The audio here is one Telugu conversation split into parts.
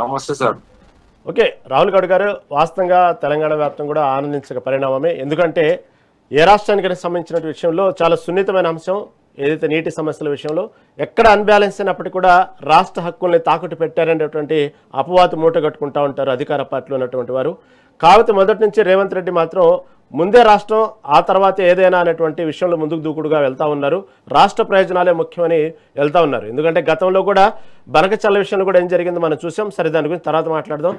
నమస్తే సార్. ఓకే. రాహుల్ గౌడ్ గారు, వాస్తవంగా తెలంగాణ వ్యాప్తం కూడా ఆనందించక పరిణామమే. ఎందుకంటే ఏ రాష్ట్రానికి సంబంధించిన విషయంలో చాలా సున్నితమైన అంశం. ఏదైతే నీటి సమస్యల విషయంలో ఎక్కడ అన్బ్యాలెన్స్ అయినప్పటికీ కూడా రాష్ట్ర హక్కుల్ని తాకట్టు పెట్టారనేటువంటి అపవాదు మూట కట్టుకుంటా ఉంటారు అధికార పార్టీలో ఉన్నటువంటి వారు. కాకపోతే మొదటి నుంచి రేవంత్ రెడ్డి మాత్రం ముందే రాష్ట్రం ఆ తర్వాత ఏదైనా అనేటువంటి విషయంలో ముందుకు దూకుడుగా వెళ్తా ఉన్నారు. రాష్ట్ర ప్రయోజనాలే ముఖ్యమని వెళ్తా ఉన్నారు. ఎందుకంటే గతంలో కూడా బనకచల్ల విషయంలో కూడా ఏం జరిగిందో మనం చూసాం. సరే, దాని గురించి తర్వాత మాట్లాడదాం.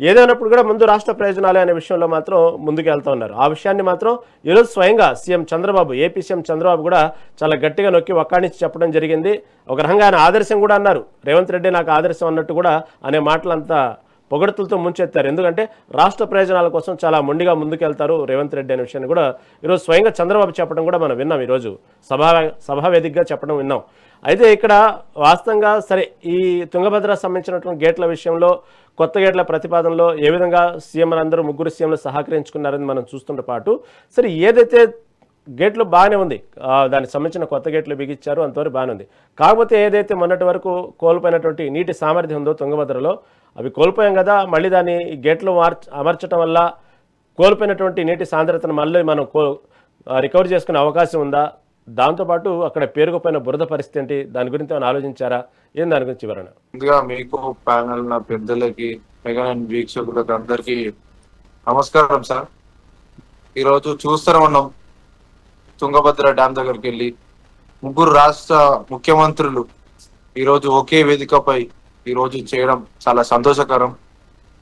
ఏదైనప్పుడు కూడా ముందు రాష్ట్ర ప్రయోజనాలే అనే విషయంలో మాత్రం ముందుకు వెళ్తా ఉన్నారు. ఆ విషయాన్ని మాత్రం ఈరోజు స్వయంగా CM Chandrababu, AP CM Chandrababu కూడా చాలా గట్టిగా నొక్కి ఒక్కానించి చెప్పడం జరిగింది. ఒక రకంగా ఆయన ఆదర్శం కూడా అన్నారు. రేవంత్ రెడ్డి నాకు ఆదర్శం అన్నట్టు కూడా అనే మాటలంతా పొగడ్తలతో ముంచెత్తారు. ఎందుకంటే రాష్ట్ర ప్రయోజనాల కోసం చాలా మొండిగా ముందుకెళ్తారు రేవంత్ రెడ్డి అనే విషయాన్ని కూడా ఈరోజు స్వయంగా చంద్రబాబు చెప్పడం కూడా మనం విన్నాం. ఈరోజు సభావేదికగా చెప్పడం విన్నాం. అయితే ఇక్కడ వాస్తవంగా సరే, ఈ తుంగభద్ర సంబంధించినటువంటి గేట్ల విషయంలో, కొత్త గేట్ల ప్రతిపాదనలో ఏ విధంగా సీఎంలు అందరూ ముగ్గురు సీఎంలు సహకరించుకున్నారని మనం చూస్తుంటే పాటు సరే, ఏదైతే గేట్లు బాగానే ఉంది, దానికి సంబంధించిన కొత్త గేట్లు బిగించారు, అంతవరకు బాగానే ఉంది. కాకపోతే ఏదైతే మొన్నటి వరకు కోల్పోయినటువంటి నీటి సామర్థ్యం ఉందో తుంగభద్రలో, అవి కోల్పోయాం కదా, మళ్ళీ దాన్ని గేట్లు అమర్చడం వల్ల కోల్పోయినటువంటి నీటి సాంద్రతను మళ్ళీ మనం రికవర్ చేసుకునే అవకాశం ఉందా? దాంతోపాటు అక్కడ పేరుకుపోయిన బురద పరిస్థితి ఏంటి? దాని గురించి ఏమైనా ఆలోచించారా? ఏం దాని గురించి వివరణ? ముందుగా మీకు ప్యానల్ నా పెద్దలకి, మెగా వీక్షకులకు అందరికి నమస్కారం సార్. ఈరోజు చూస్తూనే ఉన్నాం, తుంగభద్ర డ్యామ్ దగ్గరికి వెళ్ళి ముగ్గురు రాష్ట్ర ముఖ్యమంత్రులు ఈరోజు ఒకే వేదికపై ఈరోజు చేయడం చాలా సంతోషకరం.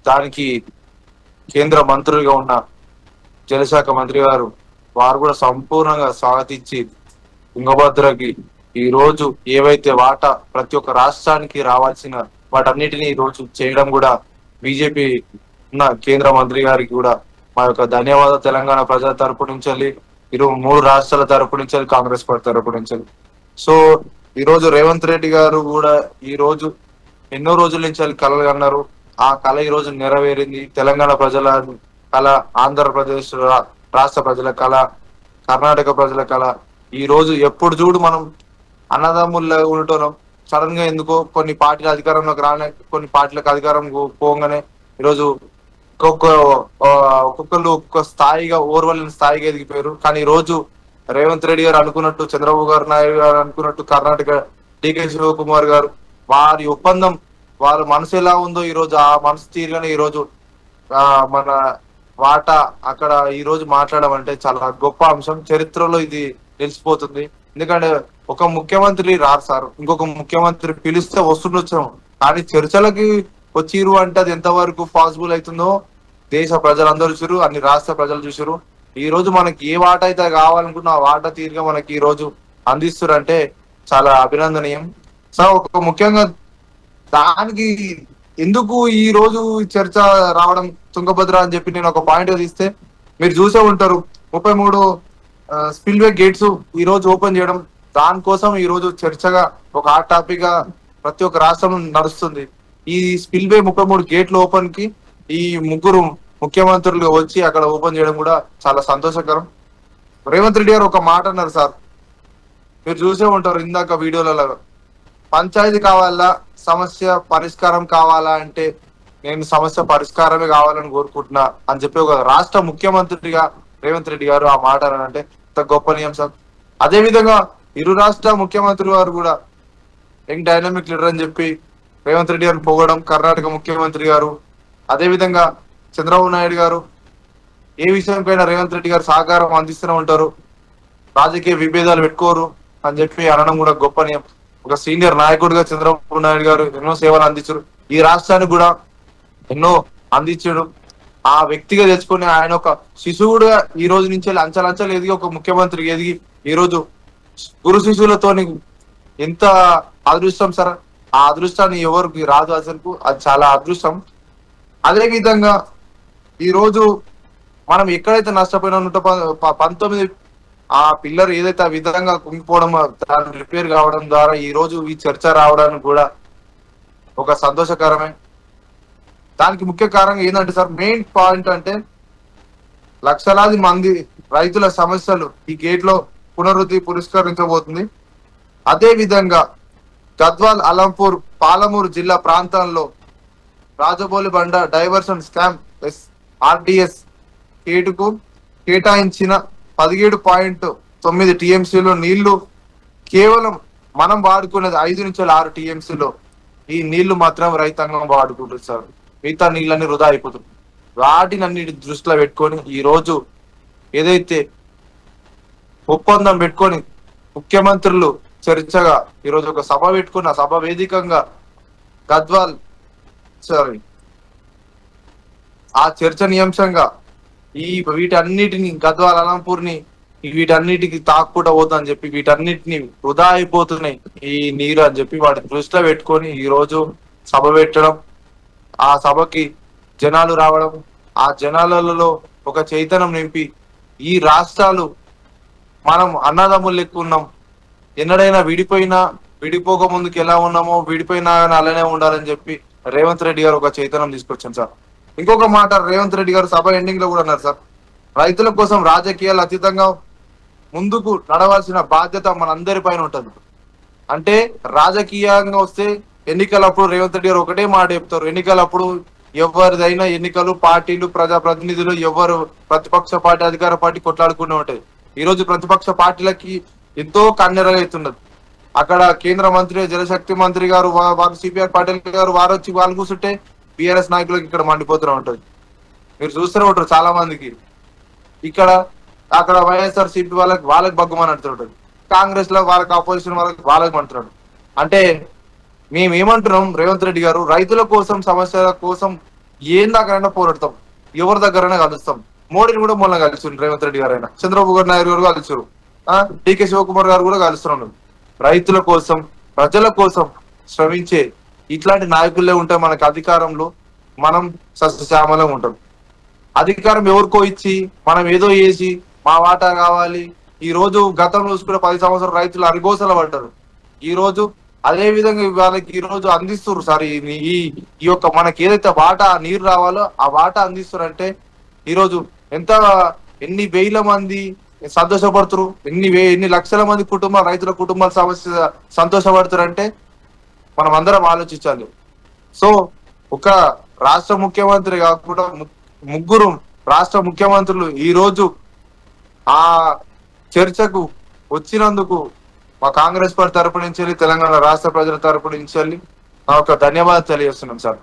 దానికి కేంద్ర మంత్రులుగా ఉన్న జలశాఖ మంత్రి గారు వారు కూడా సంపూర్ణంగా స్వాగతించి తుంగభద్రకి ఈ రోజు ఏవైతే వాటా ప్రతి ఒక్క రాష్ట్రానికి రావాల్సిన వాటన్నిటిని ఈ రోజు చేయడం కూడా బీజేపీ ఉన్న కేంద్ర మంత్రి గారికి కూడా మా యొక్క ధన్యవాదాలు. తెలంగాణ ప్రజల తరపు నుంచి, మూడు రాష్ట్రాల తరపు నుంచి, కాంగ్రెస్ పార్టీ తరపు నుంచి. సో ఈ రోజు రేవంత్ రెడ్డి గారు కూడా ఈ రోజు ఎన్నో రోజుల నుంచి కలలు అన్నారు. ఆ కళ ఈ రోజు నెరవేరింది. తెలంగాణ ప్రజల కళ, ఆంధ్రప్రదేశ్ రాష్ట్ర ప్రజల కళ, కర్ణాటక ప్రజల కళ. ఈ రోజు ఎప్పుడు చూడు మనం అన్నదమ్ముల్లో ఉండటం, సడన్ గా ఎందుకో కొన్ని పార్టీల అధికారంలోకి రానే, కొన్ని పార్టీలకు అధికారం పోగానే ఈరోజు ఒక్కొక్కరు ఒక్కొక్క స్థాయిగా, ఓర్వలేని స్థాయిగా ఎదిగిపోయారు. కానీ ఈ రోజు రేవంత్ రెడ్డి గారు అనుకున్నట్టు, చంద్రబాబు గారు నాయుడు గారు అనుకున్నట్టు, కర్ణాటక డికే శివకుమార్ గారు వారి ఒప్పందం, వారి మనసు ఎలా ఉందో ఈ రోజు ఆ మనసు తీరుగానే ఈ రోజు మన వాటా అక్కడ ఈ రోజు మాట్లాడడం అంటే చాలా గొప్ప అంశం. చరిత్రలో ఇది తెలిసిపోతుంది. ఎందుకంటే ఒక ముఖ్యమంత్రి రారు సార్, ఇంకొక ముఖ్యమంత్రి పిలిస్తే వస్తుండొచ్చు, కానీ చర్చలకి వచ్చిరు అంటే అది ఎంతవరకు పాసిబుల్ అవుతుందో దేశ ప్రజలందరూ చూసారు, అన్ని రాష్ట్ర ప్రజలు చూసారు. ఈ రోజు మనకి ఏ వాటా అయితే కావాలనుకున్న ఆ వాటా తీరుగా మనకి ఈ రోజు అందిస్తారు అంటే చాలా అభినందనీయం. సో ఒక ముఖ్యంగా దానికి ఎందుకు ఈ రోజు చర్చ రావడం తుంగభద్ర అని చెప్పి నేను ఒక పాయింట్ తీస్తే, మీరు చూసే ఉంటారు 33 స్పిల్వే గేట్స్ ఈ రోజు ఓపెన్ చేయడం, దానికోసం ఈ రోజు చర్చగా ఒక హాట్ టాపిక్ గా ప్రతి ఒక్క రాష్ట్రం నడుస్తుంది. ఈ స్పిల్వే 33 గేట్ల ఓపెన్ కి ఈ ముగ్గురు ముఖ్యమంత్రులు వచ్చి అక్కడ ఓపెన్ చేయడం కూడా చాలా సంతోషకరం. రేవంత్ రెడ్డి గారు ఒక మాట అన్నారు సార్, మీరు చూసే ఉంటారు ఇందాక వీడియోలలో, పంచాయతీ కావాలా, సమస్య పరిష్కారం కావాలా అంటే నేను సమస్య పరిష్కారమే కావాలని కోరుకుంటున్నా అని చెప్పి ఒక రాష్ట్ర ముఖ్యమంత్రిగా రేవంత్ రెడ్డి గారు ఆ మాట అంటే గొప్ప నియం సార్. అదే విధంగా ఇరు రాష్ట్ర ముఖ్యమంత్రి వారు కూడా యంగ్ డైనమిక్ లీడర్ అని చెప్పి రేవంత్ రెడ్డి గారిని పొగడం, కర్ణాటక ముఖ్యమంత్రి గారు, అదే విధంగా చంద్రబాబు నాయుడు గారు ఏ విషయంపైనా రేవంత్ రెడ్డి గారు సహకారం అందిస్తూనే ఉంటారు, రాజకీయ విభేదాలు పెట్టుకోరు అని చెప్పి అనడం కూడా గొప్ప నియం. ఒక సీనియర్ నాయకుడిగా చంద్రబాబు నాయుడు గారు ఎన్నో సేవలు అందించారు, ఈ రాష్ట్రానికి కూడా ఎన్నో అందించాడు. ఆ వ్యక్తిగా తెచ్చుకొని ఆయన ఒక శిశువుడుగా ఈ రోజు నుంచి అంచలంచలు ఎదిగి ఒక ముఖ్యమంత్రి ఎదిగి ఈ రోజు గురు శిశువులతో ఎంత అదృష్టం సార్. ఆ అదృష్టాన్ని ఎవరికి రాదు అసలు, అది చాలా అదృష్టం. అదే విధంగా ఈ రోజు మనం ఎక్కడైతే నష్టపోయినా 119 ఆ పిల్లర్ ఏదైతే ఆ విధంగా కుంగిపోవడం, దాన్ని రిపేర్ కావడం ద్వారా ఈ రోజు ఈ చర్చ రావడానికి కూడా ఒక సంతోషకరమే. దానికి ముఖ్య కారణం ఏంటంటే సార్, మెయిన్ పాయింట్ అంటే లక్షలాది మంది రైతుల సమస్యలు ఈ గేట్ లో పునరుద్ధరించబోతుంది. అదే విధంగా గద్వాల్, అలంపూర్, పాలమూరు జిల్లా ప్రాంతాల్లో రాజబోలి బండ డైవర్షన్ స్కామ్ ఆర్డిఎస్ కేటుకు కేటాయించిన 17.9 టీఎంసీలో నీళ్లు కేవలం మనం వాడుకునేది 5 నుంచి 6 టీఎంసీలో ఈ నీళ్లు మాత్రం రైతాంగం వాడుకుంటుంది సార్. మిగతా నీళ్ళని వృధా అయిపోతుంది. వాటిని అన్నిటి దృష్టిలో పెట్టుకొని ఈ రోజు ఏదైతే ఒప్పందం పెట్టుకొని ముఖ్యమంత్రులు చర్చగా ఈరోజు ఒక సభ పెట్టుకున్న సభ వేదికంగా గద్వాల్ సారీ ఆ చర్చనీయాంశంగా వీటన్నిటిని గద్వాల్ అలంపూర్ ని వీటన్నిటికి తాకుండా పోతుందని చెప్పి వీటన్నిటిని వృధా అయిపోతున్నాయి ఈ నీరు అని చెప్పి వాటి దృష్టిలో పెట్టుకొని ఈ రోజు సభ పెట్టడం, ఆ సభకి జనాలు రావడం, ఆ జనాలలో ఒక చైతన్యం నింపి ఈ రాష్ట్రాలు మనం అన్నదమ్ములు లెక్క ఉన్నాం, ఎన్నడైనా విడిపోక ముందుకు ఎలా ఉన్నామో విడిపోయినా కానీ అలానే ఉండాలని చెప్పి రేవంత్ రెడ్డి గారు ఒక చైతన్యం తీసుకొచ్చాను సార్. ఇంకొక మాట రేవంత్ రెడ్డి గారు సభ ఎండింగ్ లో కూడా అన్నారు సార్, రైతుల కోసం రాజకీయాలు అతీతంగా ముందుకు నడవాల్సిన బాధ్యత మనందరి పైన ఉంటుంది. అంటే రాజకీయంగా వస్తే ఎన్నికలప్పుడు రేవంత్ రెడ్డి గారు ఒకటే మాట చెప్తారు, ఎన్నికలప్పుడు ఎవరిదైనా ఎన్నికలు పార్టీలు ప్రజాప్రతినిధులు ఎవరు ప్రతిపక్ష పార్టీ అధికార పార్టీ కొట్లాడుకునే ఉంటాయి. ఈ రోజు ప్రతిపక్ష పార్టీలకి ఎంతో కన్నెరగైతున్నది. అక్కడ కేంద్ర మంత్రి జలశక్తి మంత్రి గారు వారు సిపిఆర్ పాటిల్ గారు వారు వచ్చి వాళ్ళు కూర్చుంటే బిఆర్ఎస్ నాయకులకు ఇక్కడ మండిపోతూనే ఉంటది. మీరు చూస్తూనే ఉంటారు చాలా మందికి. ఇక్కడ అక్కడ వైఎస్ఆర్ సిపి వాళ్ళకి బగ్గుమని అంటుంటది, కాంగ్రెస్ లో వాళ్ళకి ఆపోజిషన్ వాళ్ళకి మంటున్నాడు. అంటే మేమేమంటున్నాం, రేవంత్ రెడ్డి గారు రైతుల కోసం సమస్యల కోసం ఏం దాకైనా పోరాడతాం, ఎవరి దగ్గరైనా కలుస్తాం. మోడీని కూడా మొన్న కలిసి రేవంత్ రెడ్డి గారు అయినా చంద్రబాబు నాయుడు గారు కలిసారు, డికే శివకుమార్ గారు కూడా కలుస్తున్నాడు. రైతుల కోసం ప్రజల కోసం శ్రమించే ఇట్లాంటి నాయకులే ఉంటే మనకు అధికారంలో మనం సస్యశ్యామలం ఉంటాం. అధికారం ఎవరికో ఇచ్చి మనం ఏదో చేసి మా వాటా కావాలి. ఈ రోజు గతంలో చూసుకున్న 10 సంవత్సరాలు రైతులు అరిగోసలు పడ్డారు. ఈ రోజు అదే విధంగా వాళ్ళకి ఈ రోజు అందిస్తున్నారు సార్. ఈ యొక్క మనకి ఏదైతే వాటా నీరు రావాలో ఆ వాటా అందిస్తున్నారంటే ఈ రోజు ఎన్ని వేల మంది సంతోషపడుతురు, ఎన్ని లక్షల మంది కుటుంబాలు రైతుల కుటుంబాల సమస్య సంతోషపడుతారంటే మనం అందరం ఆలోచించాలి. సో ఒక రాష్ట్ర ముఖ్యమంత్రి కాకుండా ముగ్గురు రాష్ట్ర ముఖ్యమంత్రులు ఈ రోజు ఆ చర్చకు వచ్చినందుకు మా కాంగ్రెస్ పార్టీ తరపు నుంచి తెలంగాణ రాష్ట్ర ప్రజల తరపు నుంచి నా ఒక ధన్యవాదాలు తెలియజేస్తున్నాం సార్.